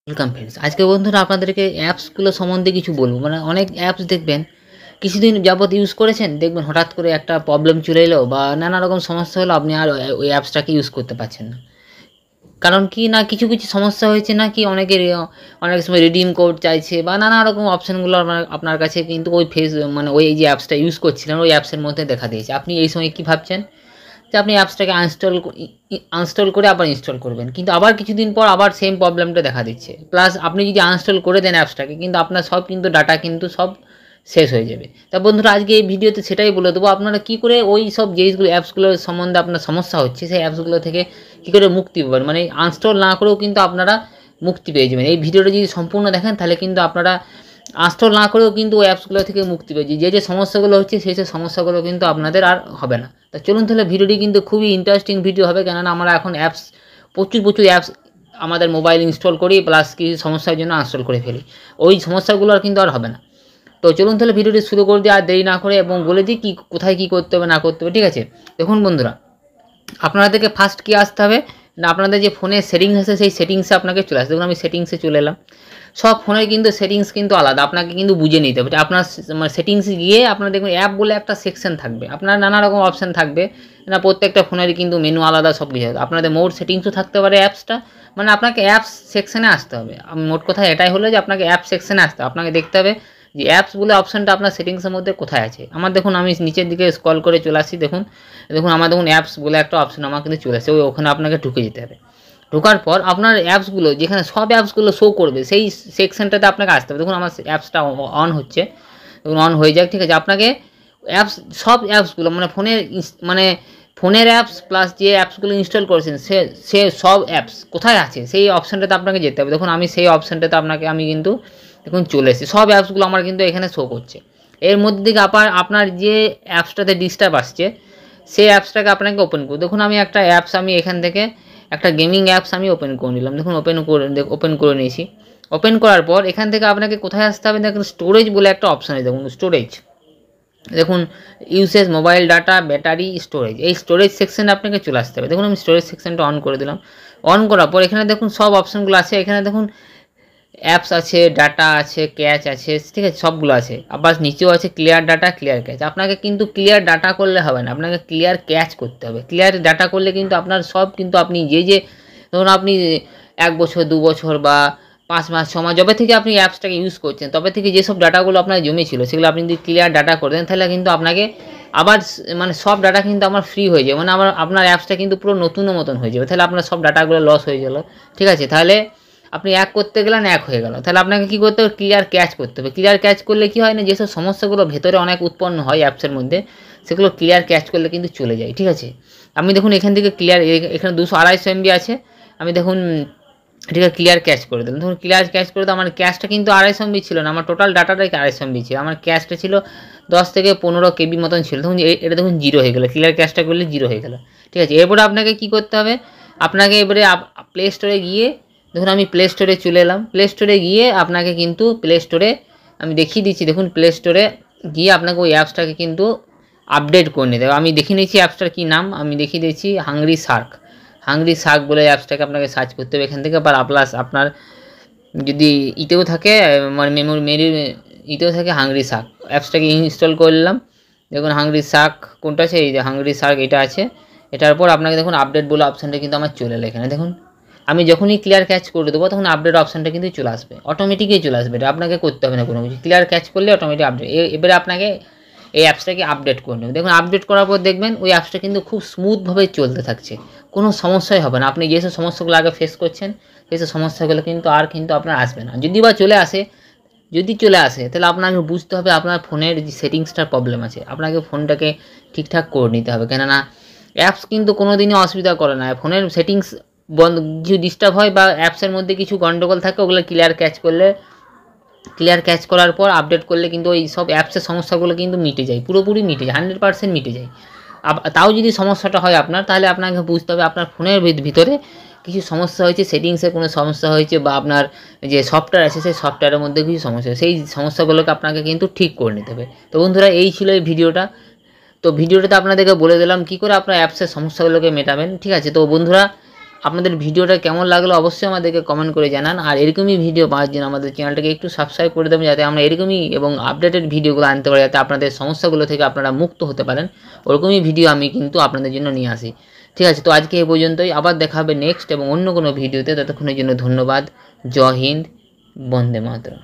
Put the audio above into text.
Welcome friends. আজকে বন্ধুরা আপনাদেরকে অ্যাপসগুলো সম্বন্ধে কিছু বলবো। মানে অনেক অ্যাপস দেখবেন কিছুদিন যাবত ইউজ করেছেন, দেখবেন হঠাৎ করে একটা প্রবলেম চলে এলো বা নানা রকম সমস্যা হলো, আপনি আর ওই অ্যাপসটাকে ইউজ করতে পারছেন না। কারণ কি না, কিছু কিছু সমস্যা হয়েছে, না কি অনেকের অনেক সময় রিডিম কোড চাইছে বা নানা রকম অপশানগুলো আপনার কাছে কিন্তু ওই মানে ওই যে অ্যাপসটা ইউজ করছিলেন ওই অ্যাপসের মধ্যে দেখা দিয়েছে। আপনি এই সময় কী ভাবছেন যে আপনি অ্যাপসটাকে আনইনস্টল করে আবার ইনস্টল করবেন, কিন্তু আবার কিছুদিন পর আবার সেম প্রবলেমটা দেখা দিচ্ছে। প্লাস আপনি যদি আনইনস্টল করে দেন অ্যাপসটাকে, কিন্তু আপনার সব কিন্তু ডাটা কিন্তু সব শেষ হয়ে যাবে। তা বন্ধুরা, আজকে এই ভিডিওতে সেটাই বলে দেবো আপনারা কী করে ওই সব যেইগুলো অ্যাপসগুলোর সম্বন্ধে আপনার সমস্যা হচ্ছে সেই অ্যাপসগুলো থেকে কী করে মুক্তি পাবেন। মানে আনইনস্টল না করেও কিন্তু আপনারা মুক্তি পেয়ে যাবেন। এই ভিডিওটা যদি সম্পূর্ণ দেখেন তাহলে কিন্তু আপনারা আনইনস্টল না করেও কিন্তু ওই অ্যাপসগুলো থেকে মুক্তি পেয়েছি। যে সমস্যাগুলো হচ্ছে সেই সমস্যাগুলো কিন্তু আপনাদের আর হবে না। তা চলুন তাহলে, ভিডিওটি কিন্তু খুবই ইন্টারেস্টিং ভিডিও হবে, কেননা আমরা এখন অ্যাপস প্রচুর অ্যাপস আমাদের মোবাইল ইনস্টল করি, প্লাস কিছু সমস্যার জন্য আনইনস্টল করে ফেলি। ওই সমস্যাগুলো আর কিন্তু আর হবে না। তো চলুন তাহলে ভিডিওটি শুরু করে দিই আর দেরি না করে, এবং বলে দিই কোথায় কী করতে হবে না করতে হবে। ঠিক আছে, দেখুন বন্ধুরা, আপনাদেরকে ফার্স্ট কী আসতে হবে না, আপনাদের যে ফোনের সেটিংস আছে সেই সেটিংসে আপনাকে চলে আসতে। দেখুন আমি সেটিংসে চলে এলাম। সব ফোনের কিন্তু সেটিংস কিন্তু আলাদা, আপনাকে কিন্তু বুঝে নিতে হবে। আপনার মানে সেটিংসে গিয়ে আপনার দেখুন অ্যাপ বলে একটা সেকশন থাকবে, আপনার নানা রকম অপশান থাকবে না, প্রত্যেকটা ফোনের কিন্তু মেনু আলাদা, সব কিছু। আপনাদের মোড সেটিংসও থাকতে পারে অ্যাপসটা, মানে আপনাকে অ্যাপস সেকশনে আসতে হবে। মোট কথা এটাই হলো যে আপনাকে অ্যাপ সেকশনে আসতে হবে। আপনাকে দেখতে হবে যে অ্যাপস বলে অপশানটা আপনার সেটিংসের মধ্যে কোথায় আছে। আমার দেখুন আমি নিচের দিকে স্ক্রল করে চলে আসি, দেখুন আমার দেখুন অ্যাপস বলে একটা অপশান আমার কিন্তু চলে আসে, ওখানে আপনাকে ঢুকে যেতে হবে। ঢোকার পর আপনার অ্যাপসগুলো যেখানে সব অ্যাপসগুলো শো করবে সেই সেকশনটাতে আপনাকে আসতে হবে। দেখুন আমার অ্যাপসটা অন হচ্ছে, দেখুন অন হয়ে যাক। ঠিক আছে, আপনাকে অ্যাপস সব অ্যাপসগুলো মানে মানে ফোনের অ্যাপস প্লাস যে অ্যাপসগুলো ইনস্টল করেছেন সে সব অ্যাপস কোথায় আছে সেই অপশানটাতে আপনাকে যেতে হবে। দেখুন আমি সেই অপশানটাতে আমি কিন্তু দেখুন চলে এসেছি। সব অ্যাপসগুলো আমার কিন্তু এখানে শো করছে। এর মধ্যে থেকে আপনার যে অ্যাপসটাতে ডিস্টার্ব আসছে সেই অ্যাপসটাকে আপনাকে ওপেন করুন। দেখুন আমি একটা অ্যাপস এখান থেকে একটা গেমিং অ্যাপস ওপেন করে নিলাম। দেখুন ওপেন করে নিয়েছি। ওপেন করার পর এখান থেকে আপনাকে কোথায় আসতে হবে, দেখুন স্টোরেজ বলে একটা অপশান আছে। দেখুন স্টোরেজ, দেখুন usage, mobile data, battery, storage, এই স্টোরেজ সেকশনে আপনাকে চলে আসতে হবে। দেখুন আমি স্টোরেজ সেকশনটা অন করে দিলাম। অন করার পর এখানে দেখুন সব অপশানগুলো আছে। এখানে দেখুন অ্যাপস আছে, ডাটা আছে, ক্যাচ আছে, ঠিক আছে, সবগুলো আছে। আবার নিচেও আছে ক্লিয়ার ডাটা, ক্লিয়ার ক্যাচ। আপনাকে কিন্তু ক্লিয়ার ডাটা করলে হবে না, আপনাকে ক্লিয়ার ক্যাচ করতে হবে। ক্লিয়ার ডাটা করলে কিন্তু আপনার সব কিন্তু আপনি যে ধরুন আপনি 1 বছর 2 বছর বা 5 মাস 6 মাস যবে থেকে আপনি অ্যাপসটাকে ইউজ করছেন তবে থেকে যেসব ডাটাগুলো আপনার জমে ছিল সেগুলো আপনি যদি ক্লিয়ার ডাটা করে দেন তাহলে কিন্তু আপনাকে আবার মানে সব ডাটা কিন্তু আমার ফ্রি হয়ে যাবে। মানে আপনার অ্যাপসটা কিন্তু পুরো নতুনের মতন হয়ে যাবে। তাহলে আপনার সব ডাটাগুলো লস হয়ে গেল। ঠিক আছে, তাহলে আপনি এক করতে গেলেন এক হয়ে গেল। তাহলে আপনাকে কী করতে হবে, ক্লিয়ার ক্যাচ করতে হবে। ক্লিয়ার ক্যাচ করলে কী হয় না, যেসব সমস্যাগুলো ভেতরে অনেক উৎপন্ন হয় অ্যাপসের মধ্যে সেগুলো ক্লিয়ার ক্যাচ করলে কিন্তু চলে যায়। ঠিক আছে, আমি দেখুন এখান থেকে এখানে 200-250 MB আছে। আমি দেখুন ঠিক আছে ক্লিয়ার ক্যাচ করে দিলাম। দেখুন ক্লিয়ার ক্যাচ করে তো আমার ক্যাশটা কিন্তু 250 MB ছিল না, আমার টোটাল ডাটাটাই 250 MB ছিল। আমার ক্যাশটা ছিল 10 থেকে 15 KB মতন ছিল। দেখুন এটা দেখুন জিরো হয়ে গেলো, ক্লিয়ার ক্যাশটা করলে জিরো হয়ে গেলো। ঠিক আছে, এরপরে আপনাকে কী করতে হবে, আপনাকে এবারে প্লে স্টোরে গিয়ে, দেখুন আমি প্লে স্টোরে চলে এলাম। প্লে স্টোরে গিয়ে আপনাকে কিন্তু প্লে স্টোরে আমি দেখিয়ে দিচ্ছি। দেখুন প্লে স্টোরে গিয়ে আপনাকে ওই অ্যাপসটাকে কিন্তু আপডেট করে নিতে হবে। আমি দেখিয়ে নিচ্ছি অ্যাপসটার কী নাম, আমি দেখিয়ে দিচ্ছি হাংরি শার্ক বলে অ্যাপসটাকে আপনাকে সার্চ করতে হবে এখান থেকে। প্লাস আপনার যদি ইতেও থাকে মানে মেমোরি ইতেও থাকে হাংরি শার্ক, অ্যাপসটাকে ইনস্টল করলাম। দেখুন হাংরি শার্ক কোনটা আছে, এই যে হাংরি শার্ক এটা আছে। এটার পর আপনাকে দেখুন আপডেট বলে অপশানটা কিন্তু আমার চলে এলো এখানে। দেখুন আমি যখনই ক্লিয়ার ক্যাচ করে দেবো তখন আপডেট অপশানটা কিন্তু চলে আসবে, অটোমেটিকই চলে আসবে। এটা আপনাকে করতে হবে না কোনো কিছু, ক্লিয়ার ক্যাচ করলে অটোমেটিক আপডেট। এবারে আপনাকে এই অ্যাপসটাকে আপডেট করে নেবেন। দেখুন আপডেট করার পর দেখবেন ওই অ্যাপসটা কিন্তু খুব স্মুথভাবে চলতে থাকছে, কোনো সমস্যাই হবে না। আপনি যেসব সমস্যাগুলো আগে ফেস করছেন সেইসব সমস্যাগুলো কিন্তু আপনার আসবে না। যদি বা চলে আসে তাহলে আপনাকে বুঝতে হবে আপনার ফোনের যে সেটিংসটার প্রবলেম আছে, আপনাকে ফোনটাকে ঠিকঠাক করে নিতে হবে। কেননা অ্যাপস কিন্তু কোনো দিনই অসুবিধা করে না। ফোনের সেটিংস কিছু ডিস্টার্ব হয় বা অ্যাপসের মধ্যে কিছু গন্ডগোল থাকে, ওগুলো ক্লিয়ার ক্যাচ করার পর আপডেট করলে কিন্তু ওই সব অ্যাপসের সমস্যাগুলো কিন্তু মিটে যায়, পুরোপুরি মিটে যায়, 100% মিটে যায়। তাও যদি সমস্যাটা হয় আপনার, তাহলে আপনাকে বুঝতে হবে আপনার ফোনের ভিতরে কিছু সমস্যা হয়েছে, সেটিংসে কোনো সমস্যা হয়েছে, বা আপনার যে সফটওয়্যার আছে সেই সফটওয়্যারের মধ্যে কিছু সমস্যা, সেই সমস্যাগুলোকে আপনাকে কিন্তু ঠিক করে নিতে হবে। তো বন্ধুরা এই ছিল এই ভিডিওটা। তো ভিডিওটাতে আপনাদেরকে বলে দিলাম কী করে আপনার অ্যাপসের সমস্যাগুলোকে মেটাবেন। ঠিক আছে, তো বন্ধুরা আপনাদের ভিডিওটা কেমন লাগলো অবশ্যই আমাদেরকে কমেন্ট করে জানান। আর এরকমই ভিডিও পাওয়ার জন্য আমাদের চ্যানেলটাকে একটু সাবস্ক্রাইব করে দেবেন, যাতে আমরা এরকমই এবং আপডেটেড ভিডিওগুলো আনতে পারি, যাতে আপনাদের সমস্যাগুলো থেকে আপনারা মুক্ত হতে পারেন। ওরকমই ভিডিও আমি কিন্তু আপনাদের জন্য নিয়ে আসি। ঠিক আছে, তো আজকে এই পর্যন্তই। আবার দেখা হবে নেক্সট এবং অন্য কোনো ভিডিওতে। ততক্ষণের জন্য ধন্যবাদ। জয় হিন্দ, বন্দে মাতরম।